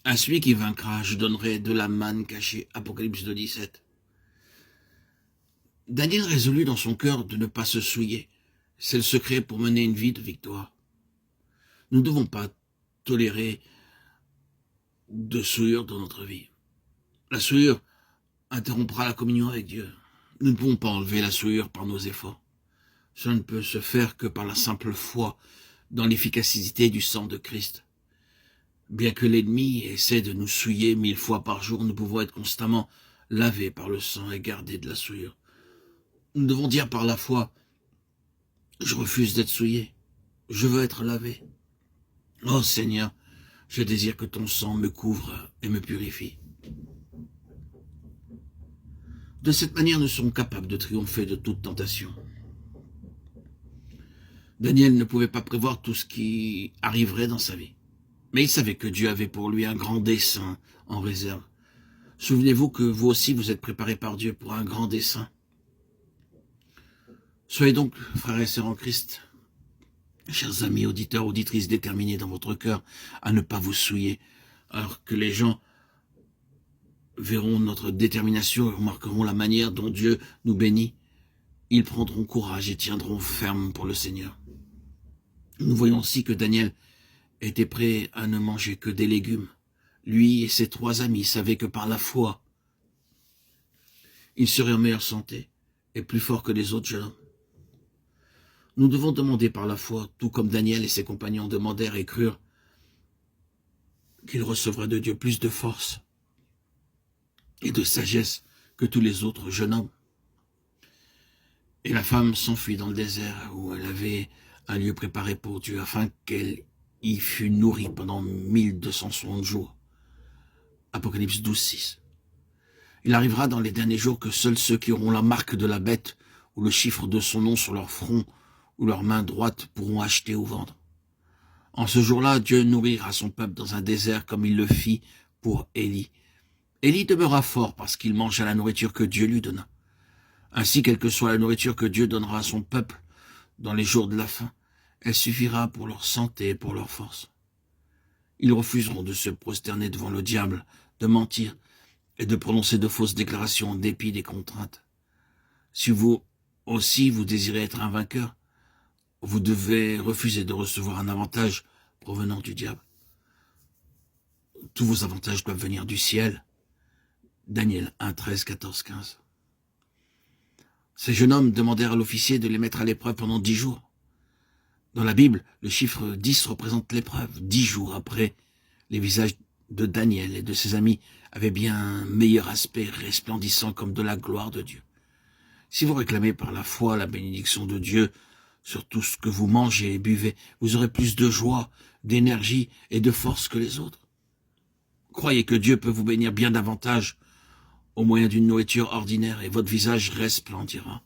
À celui qui vaincra, je donnerai de la manne cachée. Apocalypse 2,17. Daniel résolut dans son cœur de ne pas se souiller. C'est le secret pour mener une vie de victoire. Nous ne devons pas tolérer de souillure dans notre vie. La souillure interrompra la communion avec Dieu. Nous ne pouvons pas enlever la souillure par nos efforts. Cela ne peut se faire que par la simple foi dans l'efficacité du sang de Christ. Bien que l'ennemi essaie de nous souiller 1000 fois par jour, nous pouvons être constamment lavés par le sang et gardés de la souillure. Nous devons dire par la foi, je refuse d'être souillé, je veux être lavé. Oh Seigneur, je désire que ton sang me couvre et me purifie. De cette manière, nous serons capables de triompher de toute tentation. Daniel ne pouvait pas prévoir tout ce qui arriverait dans sa vie. Mais il savait que Dieu avait pour lui un grand dessein en réserve. Souvenez-vous que vous aussi vous êtes préparés par Dieu pour un grand dessein. Soyez donc, frères et sœurs en Christ, chers amis, auditeurs, auditrices, déterminés dans votre cœur à ne pas vous souiller, alors que les gens verront notre détermination et remarqueront la manière dont Dieu nous bénit. Ils prendront courage et tiendront ferme pour le Seigneur. Nous voyons aussi que Daniel était prêt à ne manger que des légumes. Lui et ses 3 amis savaient que par la foi, il serait en meilleure santé et plus fort que les autres jeunes hommes. Nous devons demander par la foi, tout comme Daniel et ses compagnons demandèrent et crurent, qu'il recevrait de Dieu plus de force et de sagesse que tous les autres jeunes hommes. Et la femme s'enfuit dans le désert où elle avait un lieu préparé pour Dieu afin qu'elle y fut nourrie pendant 1260 jours. Apocalypse 12,6. Il arrivera dans les derniers jours que seuls ceux qui auront la marque de la bête ou le chiffre de son nom sur leur front ou leur main droite pourront acheter ou vendre. En ce jour-là, Dieu nourrira son peuple dans un désert comme il le fit pour Élie. Élie demeura fort parce qu'il mangea la nourriture que Dieu lui donna. Ainsi, quelle que soit la nourriture que Dieu donnera à son peuple dans les jours de la faim, elle suffira pour leur santé et pour leur force. Ils refuseront de se prosterner devant le diable, de mentir et de prononcer de fausses déclarations en dépit des contraintes. Si vous aussi vous désirez être un vainqueur, vous devez refuser de recevoir un avantage provenant du diable. Tous vos avantages doivent venir du ciel. Daniel 1, 13, 14, 15. Ces jeunes hommes demandèrent à l'officier de les mettre à l'épreuve pendant 10 jours. Dans la Bible, le chiffre 10 représente l'épreuve. 10 jours après, les visages de Daniel et de ses amis avaient bien un meilleur aspect, resplendissant comme de la gloire de Dieu. Si vous réclamez par la foi la bénédiction de Dieu sur tout ce que vous mangez et buvez, vous aurez plus de joie, d'énergie et de force que les autres. Croyez que Dieu peut vous bénir bien davantage au moyen d'une nourriture ordinaire et votre visage resplendira.